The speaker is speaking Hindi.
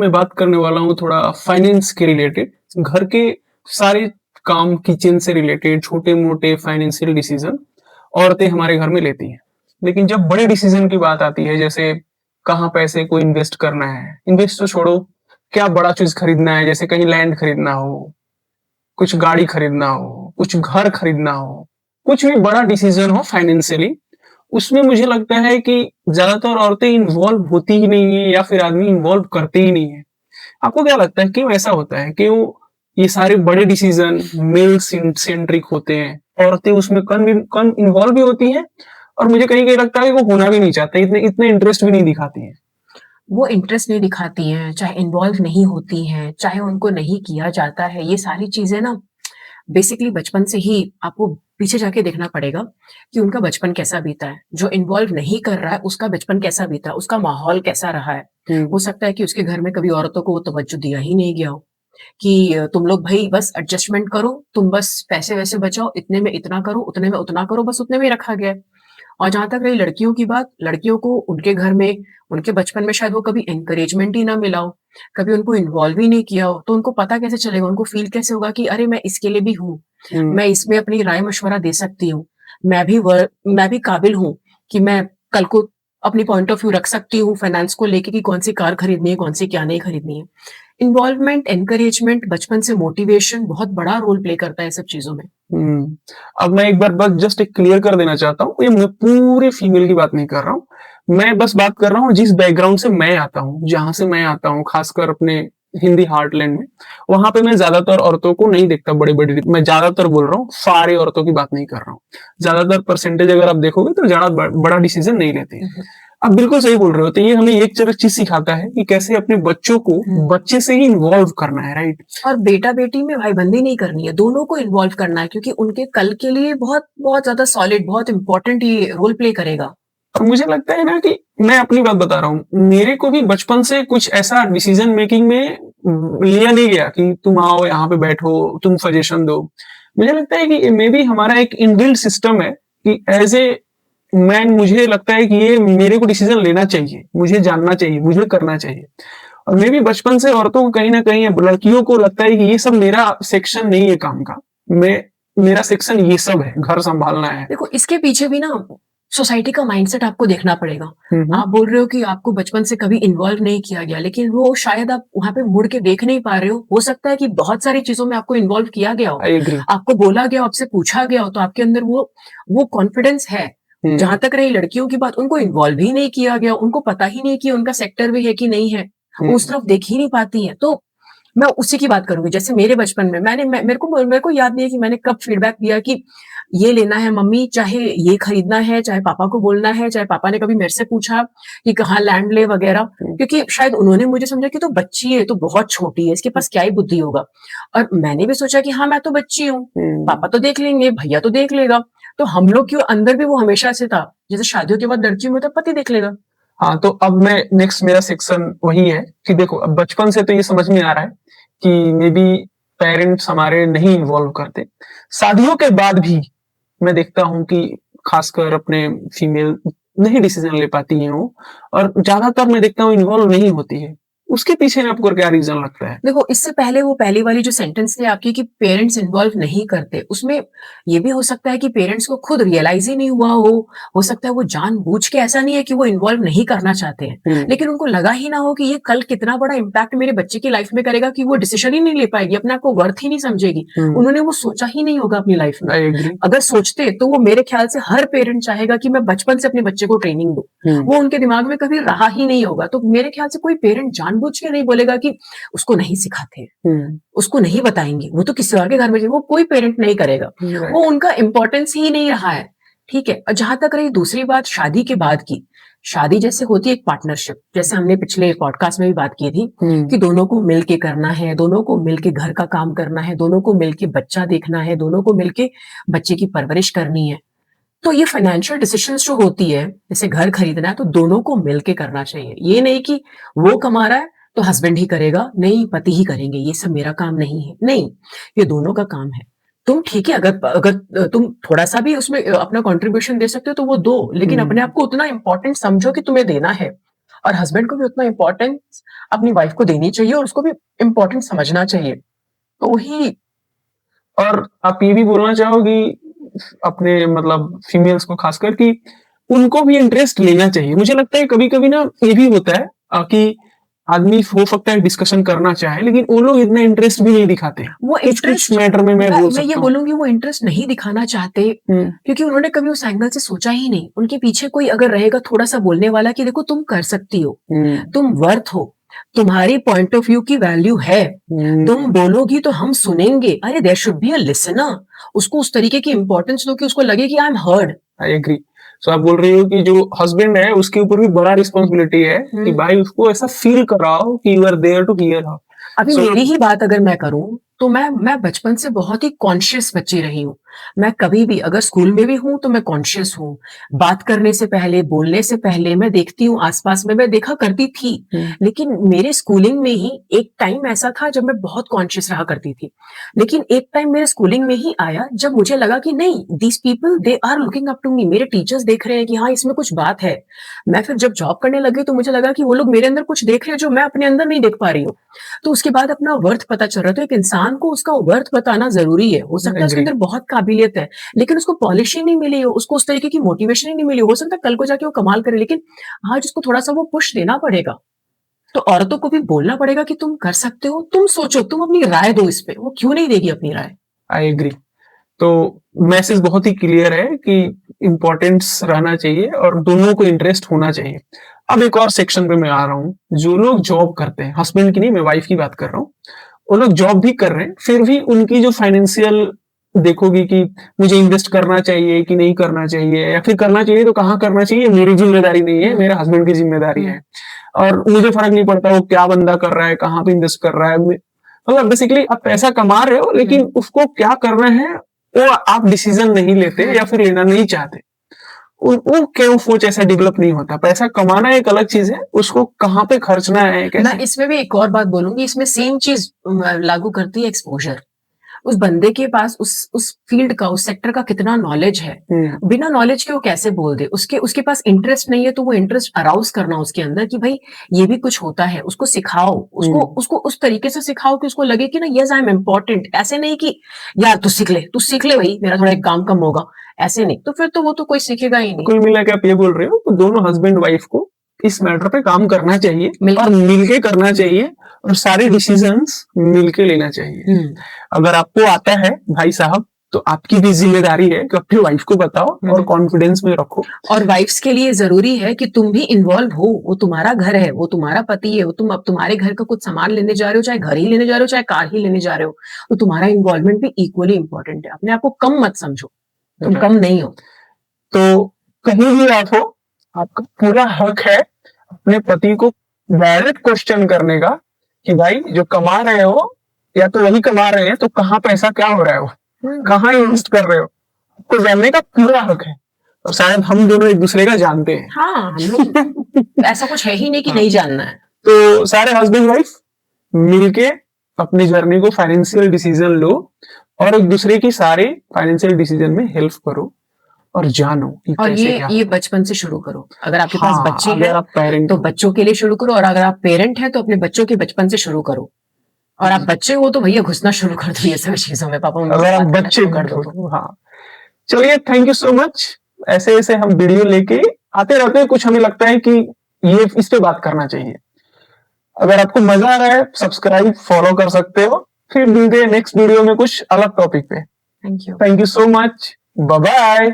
मैं बात करने वाला हूँ थोड़ा फाइनेंस के रिलेटेड। घर के सारे काम किचन से रिलेटेड छोटे-मोटे फाइनेंशियल डिसीज़न औरतें हमारे घर में लेती हैं। लेकिन जब बड़े डिसीज़न की बात आती है जैसे कहाँ पैसे को इन्वेस्ट करना है, इन्वेस्ट तो छोड़ो, क्या बड़ा चीज़ खरीदना है जैसे कहीं लैंड खरीदना हो, कुछ गाड़ी खरीदना हो, कुछ घर खरीदना हो, कुछ भी बड़ा डिसीज़न हो फाइनेंशियली, उसमें मुझे लगता है कि ज़्यादातर औरतें इन्वॉल्व होती ही नहीं है या फिर आदमी इन्वॉल्व करते ही नहीं है। आपको क्या लगता है क्यों ऐसा होता है? क्यों ये सारे बड़े डिसीज़न मेल सेंट्रिक होते हैं? औरतें उसमें कम इन्वॉल्व भी होती हैं और मुझे कहीं-कहीं लगता है कि वो होना भी नहीं चाहते, इतने इतने इंटरेस्ट भी नहीं दिखाती हैं। वो इंटरेस्ट नहीं दिखाती हैं, चाहे इन्वॉल्व नहीं होती हैं, चाहे उनको नहीं किया जाता है, ये सारी चीज़ें ना बेसिकली बचपन से ही आपको पीछे जाके देखना पड़ेगा कि उनका बचपन कैसा बीता है। जो इन्वॉल्व नहीं कर रहा है, उसका बचपन कैसा बीता है, उसका माहौल कैसा रहा है। हुँ, हो सकता है कि उसके घर में कभी औरतों को वो तवज्जो दिया ही नहीं गया हो कि तुम लोग भई बस एडजस्टमेंट करो, तुम बस पैसे-वैसे बचाओ, इतने में इतना करो, उतने में उतना करो, बस उतने में ही रखा गया है। और जहाँ तक रही लड़कियों की बात, लड़कियों को उनके घर में, उनके बचपन में शायद वो कभी एनकरेजमेंट ही ना मिला हो, कभी उनको इन्वॉल्व ही नहीं किया हो, तो उनको पता कैसे चलेगा, उनको फ़ील कैसे होगा कि अरे! मैं इसके लिए भी हूँ, हुँ, मैं इसमें अपनी राय-मशवरा दे सकती हूँ, मैं भी काबिल हूँ कि मैं कल को अपनी पॉइंट ऑफ व्यू रख सकती हूँ फाइनेंस को लेके कि कौन-सी कार खरीदनी है, कौन-सी क्या नहीं खरीदनी है। इन्वॉल्वमेंट, एनकरेजमेंट, बचपन से मोटिवेशन बहुत बड़ा रोल प्ले करता है सब चीज़ों में। हुँ। अब मैं एक बार बस जस्ट एक क्लियर कर देना चाहता हूँ, ये मैं पूरे फीमेल की बात नहीं कर रहा हूँ। मैं बस बात कर रहा हूँ जिस बैकग्राउंड से मैं आता हूँ, जहाँ से मैं आता हूँ, खासकर अपने हिंदी हार्टलैंड में, वहाँ पे मैं ज़्यादातर औरतों को नहीं देखता बड़े-बड़े मैं ज़्यादातर बोल रहा हूँ, सारे औरतों की बात नहीं कर रहा हूँ। ज़्यादातर परसेंटेज अगर आप देखोगे तो ज़्यादा बड़ा डिसीज़न नहीं लेती हैं। हुँ, हुँ। आप बिल्कुल सही बोल रहे हो, तो ये हमें एक चीज़ सिखाता है कि कैसे अपने बच्चों को हुँ। बच्चे से ही इन्वॉल्व करना है, राइट? और बेटा-बेटी में भाई-बंदी नहीं करनी है, दोनों को इन्वॉल्व करना है क्योंकि उनके कल के लिए बहुत बहुत ज़्यादा सॉलिड, बहुत इम्पोर्टेंट ये रोल प्ले करेगा। और मुझे लगता है ना कि मैं अपनी बात बता रहा हूँ, मेरे को भी बचपन से कुछ ऐसा डिसीजन मेकिंग में लिया नहीं गया कि तुम आओ यहाँ पे बैठो, तुम सजेशन दो। मुझे लगता है कि मे बी हमारा एक इनबिल्ट सिस्टम है कि एज़ ए मैन मुझे लगता है कि ये मेरे को डिसीजन लेना चाहिए, मुझे जानना चाहिए, मुझे करना चाहिए। और मे बी बचपन से औरतों को कहीं न कहीं लड़कियों को लगता है कि ये सब मेरा सेक्शन नहीं है काम का। मैं मेरा सेक्शन ये सब है, घर सँभालना है। देखो इसके पीछे भी ना सोसाइटी का माइंडसेट आपको देखना पड़ेगा। हुँ, हुँ। आप बोल रहे हो कि आपको बचपन से कभी इन्वॉल्व नहीं किया गया, लेकिन वो शायद आप वहाँ पे मुड़ के देख नहीं पा रहे हो। हो सकता है कि बहुत सारी चीज़ों में आपको इन्वॉल्व किया गया हो, आई एग्री। आपको बोला गया हो, आपसे पूछा गया हो, तो आपके अंदर वो कॉन्फिडेंस है। हुँ, जहाँ तक रही लड़कियों की बात, उनको इन्वॉल्व ही नहीं किया गया, उनको पता ही नहीं कि उनका सेक्टर भी है कि नहीं है। हुँ, वो उस तरफ देख ही नहीं पाती हैं। तो मैं उसी की बात करूँगी। जैसे मेरे बचपन में मेरे को याद नहीं है कि मैंने कब फीडबैक दिया कि ये लेना है मम्मी, चाहे ये खरीदना है, चाहे पापा को बोलना है, चाहे पापा ने कभी मेरे से पूछा कि कहाँ लैंड ले वगैरह। हुँ, क्योंकि शायद उन्होंने मुझे समझा कि तो बच्ची है, तो बहुत छोटी है, इसके पास क्या ही बुद्धि होगा। और मैंने भी सोचा कि हाँ, मैं तो बच्ची हूँ, हुँ। पापा तो देख लेंगे, भैया तो देख लेगा। तो हम लोग के अंदर भी वो हमेशा से था, जैसे शादियों के बाद लड़कियों में तो पति देख लेगा। हाँ, तो अब मैं नेक्स्ट मेरा सेक्शन वही है कि देखो अब बचपन से तो ये समझ में आ रहा है कि मे बी पेरेंट्स हमारे नहीं इन्वॉल्व करते। शादियों के बाद भी मैं देखता हूँ कि खासकर अपने फीमेल नहीं डिसीज़न ले पाती हैं वो और ज़्यादातर मैं देखता हूँ इन्वॉल्व नहीं होती है। उसके पीछे आपको क्या रीज़न लगता है? देखो, इससे पहले वो पहली वाली जो सेंटेंस थी आपकी कि पेरेंट्स इन्वॉल्व नहीं करते, उसमें ये भी हो सकता है कि पेरेंट्स को खुद रियलाइज़ ही नहीं हुआ हो सकता है वो जानबूझ के ऐसा नहीं है कि वो इन्वॉल्व नहीं करना चाहते हैं, हुँ, लेकिन उनको लगा ही ना हो कि ये कल कितना बड़ा इम्पैक्ट मेरे बच्चे की लाइफ में करेगा कि वो डिसीज़न ही नहीं ले पाएगी, अपने आप को वर्थ ही नहीं समझेगी। हुँ, उन्होंने वो सोचा ही नहीं होगा अपनी लाइफ में। I agree. अगर सोचते तो वो मेरे ख्याल से हर पेरेंट चाहेगा कि मैं बचपन से अपने बच्चे को ट्रेनिंग दूँ। हुँ, वो उनके दिमाग में कभी रहा ही नहीं होगा, तो मेरे ख्याल से कोई पेरेंट जानबूझ के नहीं बोलेगा कि उसको नहीं सिखाते, हुँ, उसको नहीं बताएँगे, वो तो किसी और के घर में वो कोई पेरेंट नहीं करेगा। वो राइट। उनका इम्पोर्टेंस ही नहीं रहा है, ठीक है? और जहाँ तक रही दूसरी बात शादी के बाद की, शादी जैसे होती है एक पार्टनरशिप, जैसे हमने पिछले पॉडकास्ट में भी बात की थी हुँ, कि दोनों को मिल के करना है, दोनों को मिल के घर का काम करना है, दोनों को मिल के बच्चा देखना है, दोनों को मिल के बच्चे की परवरिश करनी है। तो ये फाइनेंशियल डिसीजंस जो होती है, जैसे घर खरीदना है तो दोनों को मिलके करना चाहिए। ये नहीं कि वो कमा रहा है तो हस्बैंड ही करेगा, नहीं पति ही करेंगे, ये सब मेरा काम नहीं है। नहीं, ये दोनों का काम है। तुम ठीक है अगर अगर तुम थोड़ा-सा भी उसमें अपना कंट्रीब्यूशन दे सकते हो तो वो दो, लेकिन अपने हुँ, आप को उतना इम्पोर्टेंट समझो कि तुम्हें देना है। और हस्बैंड को भी उतना इम्पोर्टेंस अपनी वाइफ को देनी चाहिए और उसको भी इम्पोर्टेंट समझना चाहिए। तो वही और आप ये भी बोलना चाहोगी अपने मतलब फीमेल्स को खासकर कि उनको भी इंटरेस्ट लेना चाहिए। मुझे लगता है कभी-कभी ना ये भी होता है कि आदमी हो सकता है डिस्कशन करना चाहे लेकिन वो लोग इतना इंटरेस्ट भी नहीं दिखाते। वो कुछ-कुछ इंटरेस्ट मैटर में मैं बोल मैं ये सकता हूँ। बोलूँगी वो इंटरेस्ट नहीं दिखाना चाहते क्योंकि उन्होंने कभी उस एंगल से सोचा ही नहीं। उनके पीछे कोई अगर रहेगा थोड़ा-सा बोलने वाला कि देखो तुम कर सकती हो, तुम वर्थ हो, तुम्हारी पॉइंट ऑफ व्यू की वैल्यू है, तुम बोलोगी तो हम सुनेंगे। अरे there should be a listener. उसको उस तरीके की इंपॉर्टेंस दो कि उसको लगे कि I am heard. I agree. So आप बोल रही हो कि जो हस्बैंड है उसके ऊपर भी बड़ा रिस्पॉन्सिबिलिटी है कि भाई उसको ऐसा फील कराओ कि you are there to hear her. अभी मेरी ही बात अगर मैं करूं तो मैं बचपन से बहुत ही कॉन्शियस बच्ची रही हूँ। मैं कभी भी अगर स्कूल में भी हूँ तो मैं कॉन्शियस हूँ। बात करने से पहले, बोलने से पहले मैं देखती हूँ आसपास में, मैं देखा करती थी। लेकिन मेरे स्कूलिंग में ही एक टाइम ऐसा था जब मैं बहुत कॉन्शियस रहा करती थी। लेकिन एक टाइम मेरे स्कूलिंग में ही आया जब मुझे लगा कि नहीं, these people they are looking up to me. मेरे टीचर्स देख रहे हैं कि हाँ इसमें कुछ बात है। मैं फिर जब जॉब करने लगी तो मुझे लगा कि वो लोग मेरे अंदर कुछ देख रहे हैं जो मैं अपने अंदर नहीं देख पा रही हूँ। तो उसके बाद अपना वर्थ पता चल रहा है। तो एक इंसान को उसका वर्थ बताना जरूरी है। हो सकता है उसके अंदर बहुत काबिलियत है लेकिन उसको पॉलिश ही नहीं मिली हो, उसको उस तरीके की मोटिवेशन ही नहीं मिली हो सकता है कल को जाके वो कमाल करे, लेकिन आज उसको थोड़ा सा वो पुश देना पड़ेगा। तो औरतों को भी बोलना पड़ेगा कि तुम कर सकते हो, तुम सोचो, तुम अपनी राय दो इस पे। वो क्यों नहीं देगी अपनी राय? I agree. तो मैसेज बहुत ही क्लियर है कि इंपॉर्टेंस रहना चाहिए और दोनों को इंटरेस्ट होना चाहिए। अब एक और सेक्शन पे मैं आ रहा हूँ। जो लोग जॉब करते हैं, हस्बैंड की नहीं, मैं वाइफ की बात कर रहा हूँ। वो लोग जॉब भी कर रहे हैं फिर भी उनकी जो फाइनेंशियल देखोगी कि मुझे इन्वेस्ट करना चाहिए कि नहीं करना चाहिए, या फिर करना चाहिए तो कहाँ करना चाहिए, मेरी जिम्मेदारी नहीं है, मेरे हस्बैंड की जिम्मेदारी है और मुझे फर्क नहीं पड़ता वो क्या बंदा कर रहा है, कहाँ पे इन्वेस्ट कर रहा है। मतलब बेसिकली आप पैसा कमा रहे हो लेकिन उसको क्या करना है वो आप डिसीजन नहीं लेते या फिर लेना नहीं चाहते। वो क्यों सोच ऐसा डेवलप नहीं होता। पैसा कमाना एक अलग चीज है, उसको कहाँ पे खर्चना है कैसे। मैं इसमें भी एक और बात बोलूंगी, इसमें सेम चीज लागू करती है एक्सपोजर। उस बंदे के पास उस फील्ड का, उस सेक्टर का कितना नॉलेज है। बिना नॉलेज के वो कैसे बोल दे। उसके पास इंटरेस्ट नहीं है तो वो इंटरेस्ट अराउज करना उसके अंदर कि भाई ये भी कुछ होता है, उसको सिखाओ, उसको उस तरीके से सिखाओ कि उसको लगे कि ना यस आई एम इम्पोर्टेंट। ऐसे नहीं कि यार तू सीख ले भाई, मेरा थोड़ा एक काम कम होगा, ऐसे नहीं। तो फिर तो वो तो कोई सीखेगा ही नहीं। कुल मिला के आप ये बोल रहे हो तो दोनों हस्बैंड वाइफ को इस मैटर पे काम करना चाहिए और मिलके करना चाहिए और सारे डिसीजंस मिलके लेना चाहिए। अगर आपको आता है भाई साहब तो आपकी भी जिम्मेदारी है कि अपनी वाइफ को बताओ और कॉन्फिडेंस में रखो। और वाइफ्स के लिए जरूरी है कि तुम भी इन्वॉल्व हो। वो तुम्हारा घर है, वो तुम्हारा पति है, वो तुम अब तुम्हारे घर का कुछ सामान लेने जा रहे हो, चाहे घर ही लेने जा रहे हो, चाहे कार ही लेने जा रहे हो, तो तुम्हारा इन्वॉल्वमेंट भी इक्वली इंपॉर्टेंट है। अपने आप को कम मत समझो, तुम कम नहीं हो। तो कहीं भी आप हो, आपका पूरा हक है अपने पति को डायरेक्ट क्वेश्चन करने का कि भाई जो कमा रहे हो या तो वही कमा रहे हैं तो कहाँ पैसा क्या हो रहा है, वो कहाँ इन्वेस्ट कर रहे हो, आपको जानने का पूरा हक है। और शायद हम दोनों एक दूसरे का जानते हैं। हाँ, हम लोग ऐसा कुछ है ही नहीं कि नहीं जानना है। तो सारे हस्बैंड वाइफ मिलके अपनी जर्नी को फाइनेंशियल डिसीजन लो और एक दूसरे की सारे फाइनेंशियल डिसीजन में हेल्प करो और जानो कि और कैसे क्या। ये बचपन से शुरू करो। अगर आपके पास बच्चे अगर हैं आप पेरेंट तो बच्चों के लिए शुरू करो, और अगर आप पेरेंट हैं तो अपने बच्चों के बचपन से शुरू करो। और आप बच्चे हो तो भैया घुसना शुरू कर दो ये सब चीजों में। पापा अगर आप बच्चे कर दो। हाँ चलिए, थैंक यू सो मच। ऐसे ऐसे हम वीडियो लेके आते रहते हैं, कुछ हमें लगता है कि ये इस पे बात करना चाहिए। अगर आपको मजा आ रहा है सब्सक्राइब फॉलो कर सकते हो। फिर मिलते हैं नेक्स्ट वीडियो में कुछ अलग टॉपिक पे। Thank you so much. Bye bye.